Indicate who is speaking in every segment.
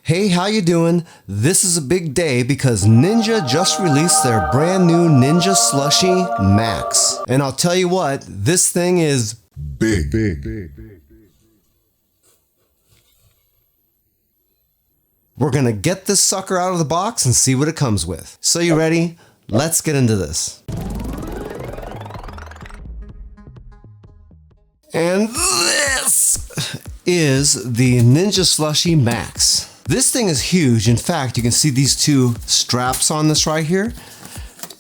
Speaker 1: Hey, how you doing? This is a big day because Ninja just released their brand new Ninja Slushi MAX. And I'll tell you what, this thing is big. We're gonna get this sucker out of the box and see what it comes with. So you ready? Let's get into this. And this is the Ninja Slushi MAX. This thing is huge. In fact, you can see these two straps on this right here.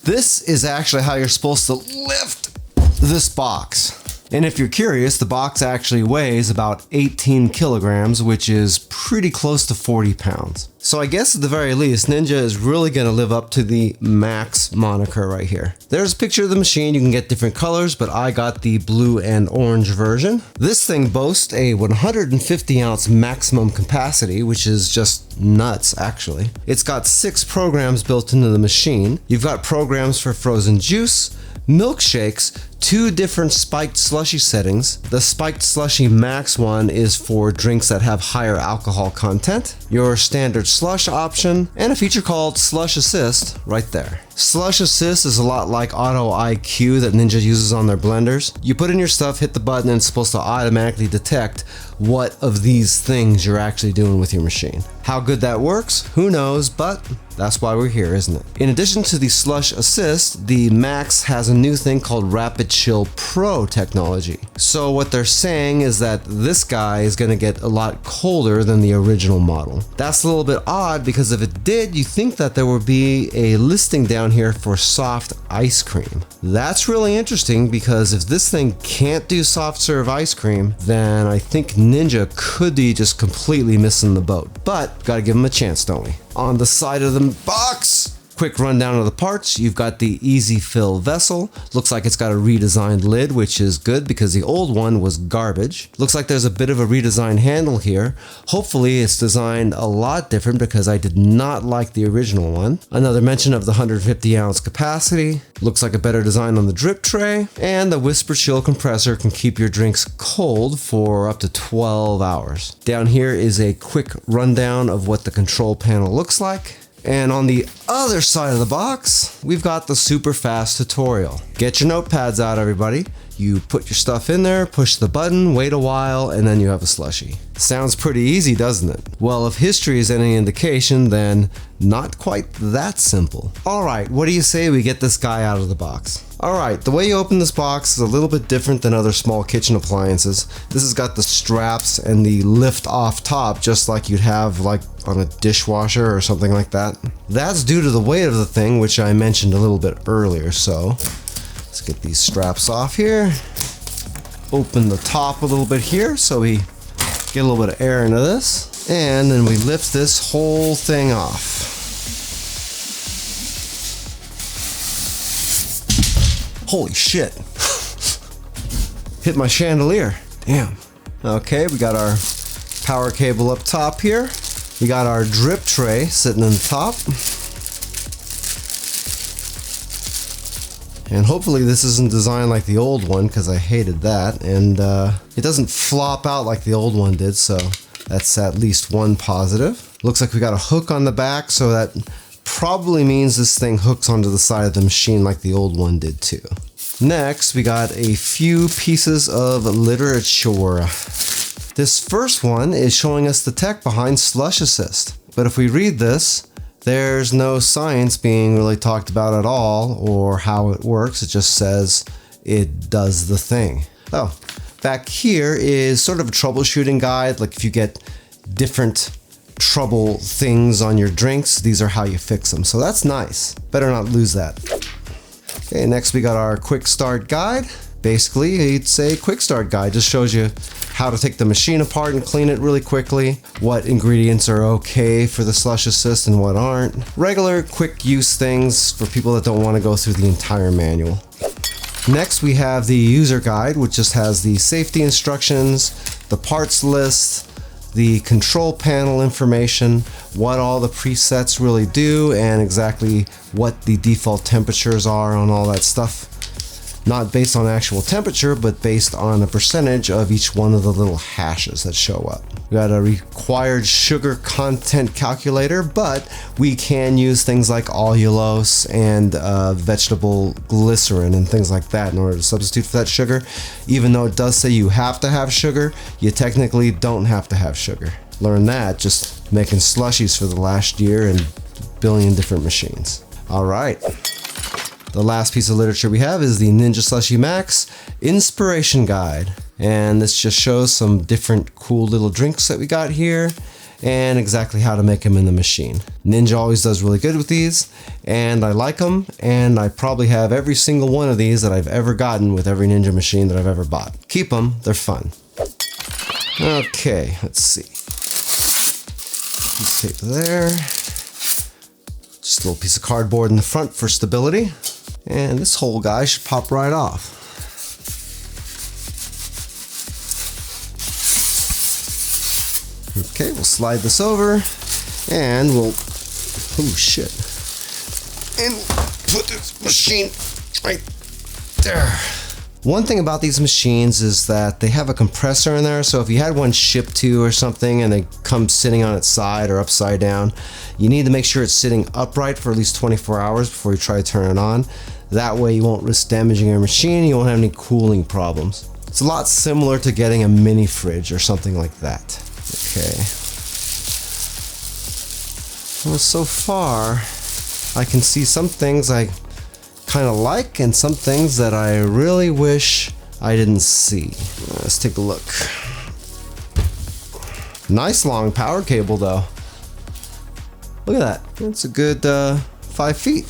Speaker 1: This is actually how you're supposed to lift this box. And if you're curious, the box actually weighs about 18 kilograms, which is pretty close to 40 pounds. So I guess at the very least, Ninja is really gonna live up to the Max moniker right here. There's a picture of the machine. You can get different colors, but I got the blue and orange version. This thing boasts a 150 ounce maximum capacity, which is just nuts actually. It's got 6 programs built into the machine. You've got programs for frozen juice, milkshakes, 2 different spiked slushy settings. The spiked slushy max one is for drinks that have higher alcohol content, your standard slush option, and a feature called Slush Assist right there. Slush Assist is a lot like Auto IQ that Ninja uses on their blenders. You put in your stuff, hit the button, and it's supposed to automatically detect what of these things you're actually doing with your machine. How good that works, who knows, but that's why we're here, isn't it? In addition to the Slush Assist, the Max has a new thing called Rapid Chill Pro technology. So what they're saying is that this guy is gonna get a lot colder than the original model. That's a little bit odd because if it did, you think that there would be a listing down here for soft ice cream. That's really interesting because if this thing can't do soft serve ice cream, then I think Ninja could be just completely missing the boat. But gotta give them a chance, don't we? On the side of the box, quick rundown of the parts. You've got the easy fill vessel. Looks like it's got a redesigned lid, which is good because the old one was garbage. Looks like there's a bit of a redesigned handle here. Hopefully it's designed a lot different because I did not like the original one. Another mention of the 150 ounce capacity. Looks like a better design on the drip tray. And the Whisper Chill compressor can keep your drinks cold for up to 12 hours. Down here is a quick rundown of what the control panel looks like. And on the other side of the box, we've got the super fast tutorial. Get your notepads out, everybody. You put your stuff in there, push the button, wait a while, and then you have a slushie. Sounds pretty easy, doesn't it? Well, if history is any indication, then not quite that simple. All right, what do you say we get this guy out of the box? All right, the way you open this box is a little bit different than other small kitchen appliances. This has got the straps and the lift off top, just like you'd have like on a dishwasher or something like that. That's due to the weight of the thing, which I mentioned a little bit earlier. So let's get these straps off here. Open the top a little bit here so we get a little bit of air into this. And then we lift this whole thing off. Holy shit. Hit my chandelier. Damn. Okay, we got our power cable up top here. We got our drip tray sitting in the top. And hopefully this isn't designed like the old one because I hated that. And it doesn't flop out like the old one did, so that's at least one positive. Looks like we got a hook on the back, so that probably means this thing hooks onto the side of the machine like the old one did too. Next, we got a few pieces of literature. This first one is showing us the tech behind Slush Assist. But if we read this, there's no science being really talked about at all or how it works. It just says it does the thing. Oh, back here is sort of a troubleshooting guide. Like if you get different trouble things on your drinks, these are how you fix them. So that's nice. Better not lose that. Okay, next we got our quick start guide. Basically, it's a quick start guide. Just shows you how to take the machine apart and clean it really quickly, what ingredients are okay for the Slush Assist and what aren't. Regular quick use things for people that don't want to go through the entire manual. Next, we have the user guide, which just has the safety instructions, the parts list, the control panel information, what all the presets really do, and exactly what the default temperatures are on all that stuff. Not based on actual temperature, but based on a percentage of each one of the little hashes that show up. We got a required sugar content calculator, but we can use things like allulose and vegetable glycerin and things like that in order to substitute for that sugar. Even though it does say you have to have sugar, you technically don't have to have sugar. Learn that just making slushies for the last year and a billion different machines. All right. The last piece of literature we have is the Ninja Slushi MAX Inspiration Guide. And this just shows some different cool little drinks that we got here and exactly how to make them in the machine. Ninja always does really good with these, and I like them, and I probably have every single one of these that I've ever gotten with every Ninja machine that I've ever bought. Keep them, they're fun. Okay, let's see. Piece of tape there. Just a little piece of cardboard in the front for stability. And this whole guy should pop right off. Okay, we'll slide this over and we'll, oh shit. And put this machine right there. One thing about these machines is that they have a compressor in there, so if you had one shipped to you or something and they come sitting on its side or upside down, you need to make sure it's sitting upright for at least 24 hours before you try to turn it on. That way you won't risk damaging your machine and you won't have any cooling problems. It's a lot similar to getting a mini fridge or something like that. Okay. Well, so far I can see some things I kind of like and some things that I really wish I didn't see. Let's take a look. Nice long power cable though. Look at that. That's a good 5 feet.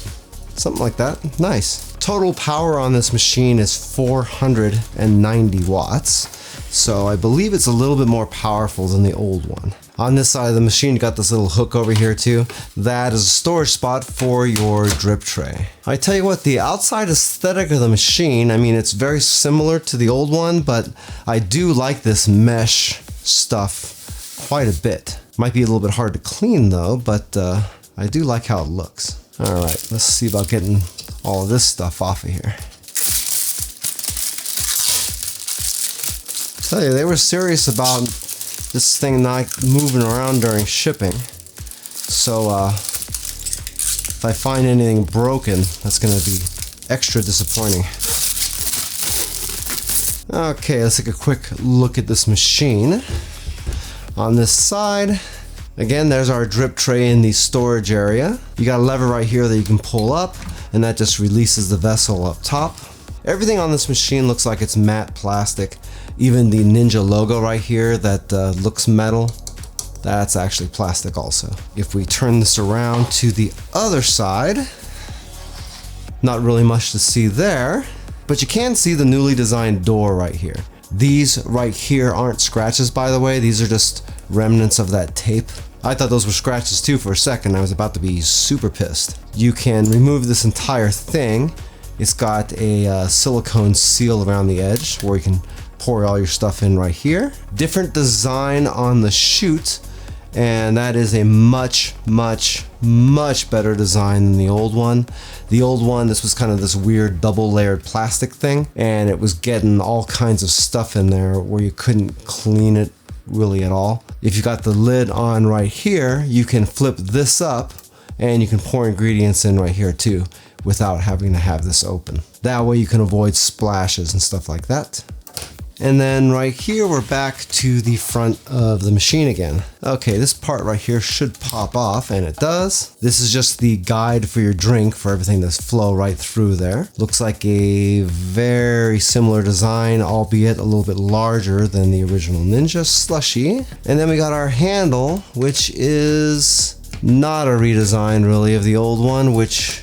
Speaker 1: Something like that. Nice. Total power on this machine is 490 watts. So I believe it's a little bit more powerful than the old one. On this side of the machine, you got this little hook over here too. That is a storage spot for your drip tray. I tell you what, the outside aesthetic of the machine, I mean, it's very similar to the old one, but I do like this mesh stuff quite a bit. Might be a little bit hard to clean though, but I do like how it looks. All right, let's see about getting all of this stuff off of here. Tell you, they were serious about this thing not moving around during shipping. So if I find anything broken, that's gonna be extra disappointing. Okay, let's take a quick look at this machine. On this side, again, there's our drip tray in the storage area. You got a lever right here that you can pull up, and that just releases the vessel up top. Everything on this machine looks like it's matte plastic. Even the Ninja logo right here that looks metal, that's actually plastic also. If we turn this around to the other side, not really much to see there, but you can see the newly designed door right here. These right here aren't scratches, by the way. These are just remnants of that tape. I thought those were scratches too for a second. I was about to be super pissed. You can remove this entire thing. It's got a silicone seal around the edge where you can pour all your stuff in right here. Different design on the chute, and that is a much better design than the old one. The old one, this was kind of this weird double layered plastic thing, and it was getting all kinds of stuff in there where you couldn't clean it really at all. If you got the lid on right here, you can flip this up and you can pour ingredients in right here too without having to have this open. That way you can avoid splashes and stuff like that. And then right here, we're back to the front of the machine again. Okay, this part right here should pop off, and it does. This is just the guide for your drink for everything to flow right through there. Looks like a very similar design, albeit a little bit larger than the original Ninja Slushi. And then we got our handle, which is not a redesign really of the old one, which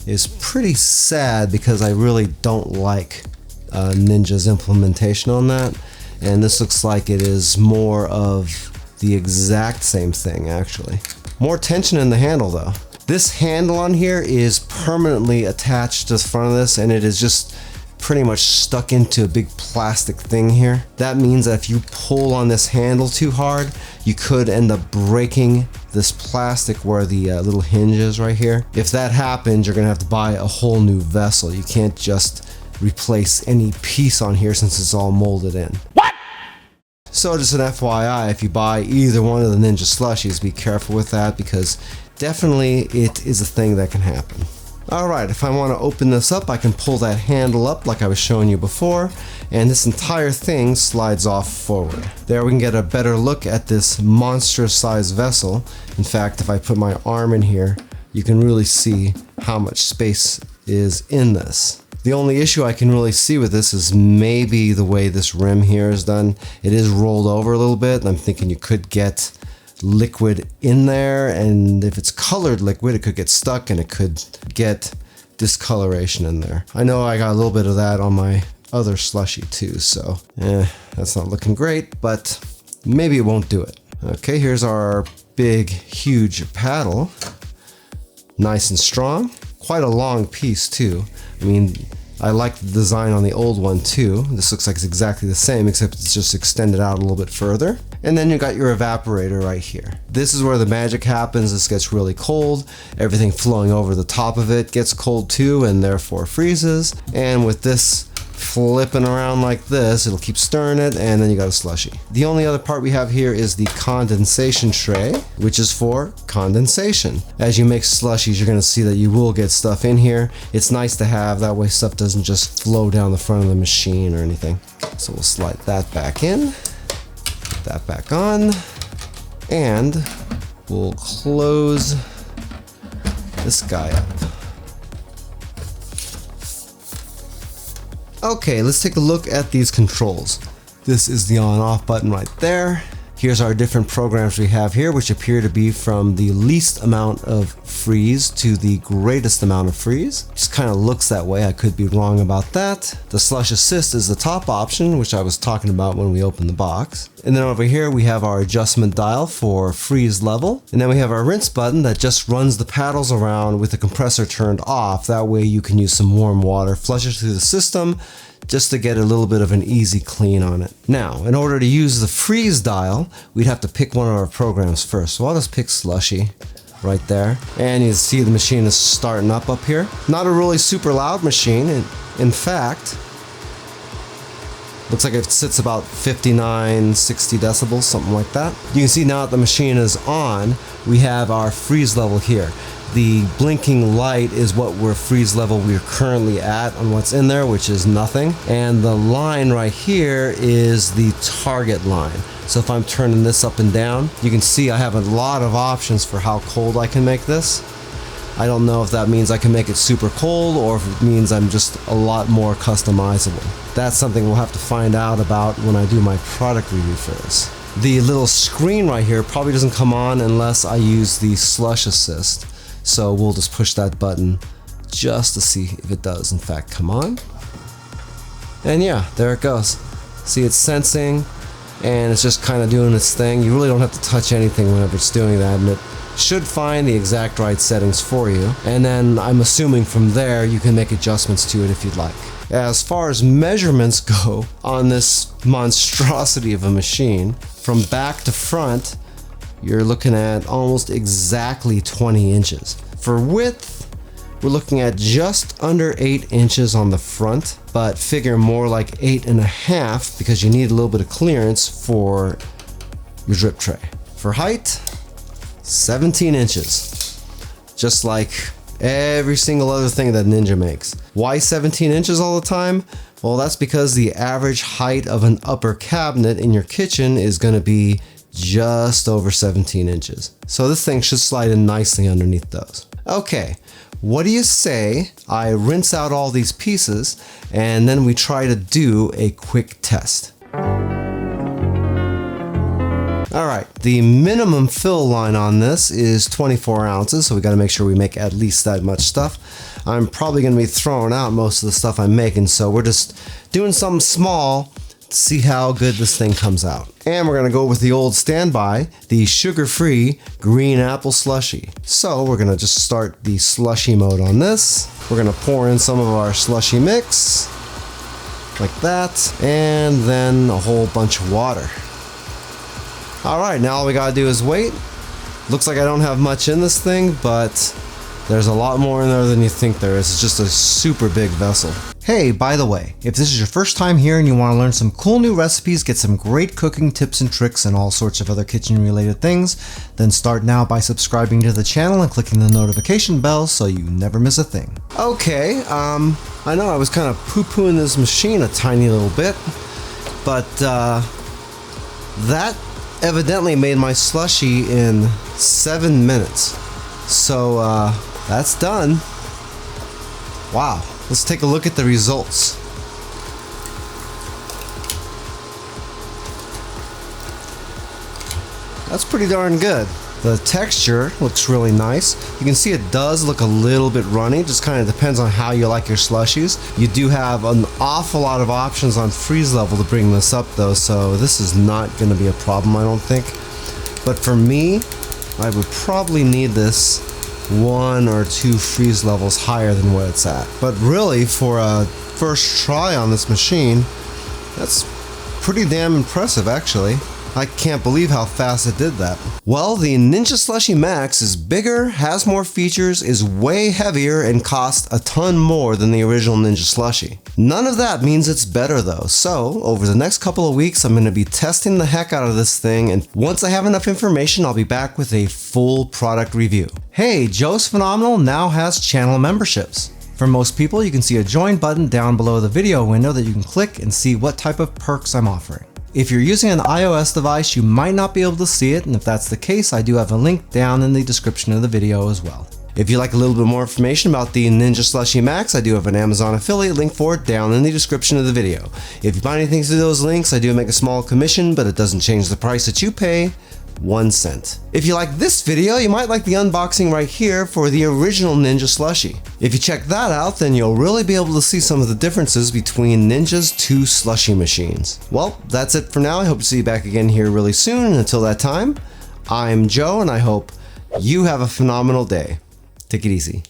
Speaker 1: is pretty sad because I really don't like Ninja's implementation on that, and this looks like it is more of the exact same thing actually. More tension in the handle though. This handle on here is permanently attached to the front of this, and it is just pretty much stuck into a big plastic thing here. That means that if you pull on this handle too hard, you could end up breaking this plastic where the little hinge is right here. If that happens, you're gonna have to buy a whole new vessel. You can't just replace any piece on here since it's all molded in. What? So just an FYI, if you buy either one of the Ninja Slushies, be careful with that because definitely it is a thing that can happen. Alright, if I want to open this up, I can pull that handle up like I was showing you before, and this entire thing slides off forward. There we can get a better look at this monstrous sized vessel. In fact, if I put my arm in here, you can really see how much space is in this. The only issue I can really see with this is maybe the way this rim here is done. It is rolled over a little bit, and I'm thinking you could get liquid in there, and if it's colored liquid it could get stuck and it could get discoloration in there. I know I got a little bit of that on my other slushie too, so that's not looking great, but maybe it won't do it. Okay, here's our big huge paddle, nice and strong, quite a long piece too. I mean, I like the design on the old one too. This looks like it's exactly the same except it's just extended out a little bit further. And then you got your evaporator right here. This is where the magic happens. This gets really cold. Everything flowing over the top of it gets cold too and therefore freezes. And with this flipping around like this, it'll keep stirring it, and then you got a slushie. The only other part we have here is the condensation tray, which is for condensation. As you make slushies, you're gonna see that you will get stuff in here. It's nice to have, that way stuff doesn't just flow down the front of the machine or anything. So we'll slide that back in, put that back on, and we'll close this guy up. Okay, let's take a look at these controls. This is the on-off button right there. Here's our different programs we have here, which appear to be from the least amount of freeze to the greatest amount of freeze. Just kind of looks that way. I could be wrong about that. The Slush Assist is the top option, which I was talking about when we opened the box. And then over here we have our adjustment dial for freeze level. And then we have our rinse button that just runs the paddles around with the compressor turned off. That way you can use some warm water, flush it through the system, just to get a little bit of an easy clean on it. Now, in order to use the freeze dial, we'd have to pick one of our programs first. So I'll just pick Slushie right there. And you see the machine is starting up here. Not a really super loud machine. In fact, looks like it sits about 59, 60 decibels, something like that. You can see now that the machine is on, we have our freeze level here. The blinking light is what freeze level we're currently at on what's in there, which is nothing. And the line right here is the target line. So if I'm turning this up and down, you can see I have a lot of options for how cold I can make this. I don't know if that means I can make it super cold or if it means I'm just a lot more customizable. That's something we'll have to find out about when I do my product review for this. The little screen right here probably doesn't come on unless I use the Slush Assist. So we'll just push that button just to see if it does in fact come on. And yeah, there it goes. See, it's sensing and it's just kind of doing its thing. You really don't have to touch anything whenever it's doing that, and it should find the exact right settings for you. And then I'm assuming from there you can make adjustments to it if you'd like. As far as measurements go on this monstrosity of a machine, from back to front, you're looking at almost exactly 20 inches. For width, we're looking at just under 8 inches on the front, but figure more like 8.5 because you need a little bit of clearance for your drip tray. For height, 17 inches. Just like every single other thing that Ninja makes. Why 17 inches all the time? Well, that's because the average height of an upper cabinet in your kitchen is going to be just over 17 inches. So this thing should slide in nicely underneath those. Okay, what do you say I rinse out all these pieces and then we try to do a quick test? Alright, the minimum fill line on this is 24 ounces, so we got to make sure we make at least that much stuff. I'm probably going to be throwing out most of the stuff I'm making, so we're just doing something small to see how good this thing comes out. And we're gonna go with the old standby, the sugar-free green apple slushie. So we're gonna just start the slushie mode on this. We're gonna pour in some of our slushie mix, like that, and then a whole bunch of water. All right, now all we gotta do is wait. Looks like I don't have much in this thing, but there's a lot more in there than you think there is. It's just a super big vessel. Hey, by the way, if this is your first time here and you want to learn some cool new recipes, get some great cooking tips and tricks and all sorts of other kitchen related things, then start now by subscribing to the channel and clicking the notification bell so you never miss a thing. Okay, I know I was kind of poo-pooing this machine a tiny little bit, but that evidently made my slushie in 7 minutes. So that's done. Wow. Let's take a look at the results. That's pretty darn good. The texture looks really nice. You can see it does look a little bit runny, just kind of depends on how you like your slushies. You do have an awful lot of options on freeze level to bring this up though, so this is not going to be a problem, I don't think. But for me, I would probably need this 1 or 2 freeze levels higher than what it's at. But really, for a first try on this machine, that's pretty damn impressive actually. I can't believe how fast it did that. Well, the Ninja Slushi MAX is bigger, has more features, is way heavier, and costs a ton more than the original Ninja Slushi. None of that means it's better though, so over the next couple of weeks I'm going to be testing the heck out of this thing, and once I have enough information I'll be back with a full product review. Hey, Joe's Phenomenal now has channel memberships. For most people, you can see a join button down below the video window that you can click and see what type of perks I'm offering. If you're using an iOS device, you might not be able to see it, and if that's the case, I do have a link down in the description of the video as well. If you'd like a little bit more information about the Ninja Slushi MAX, I do have an Amazon affiliate link for it down in the description of the video. If you buy anything through those links, I do make a small commission, but it doesn't change the price that you pay. 1 cent. If you like this video, you might like the unboxing right here for the original Ninja Slushi. If you check that out, then you'll really be able to see some of the differences between Ninja's 2 slushie machines. Well, that's it for now. I hope to see you back again here really soon. And until that time, I'm Joe, and I hope you have a phenomenal day. Take it easy.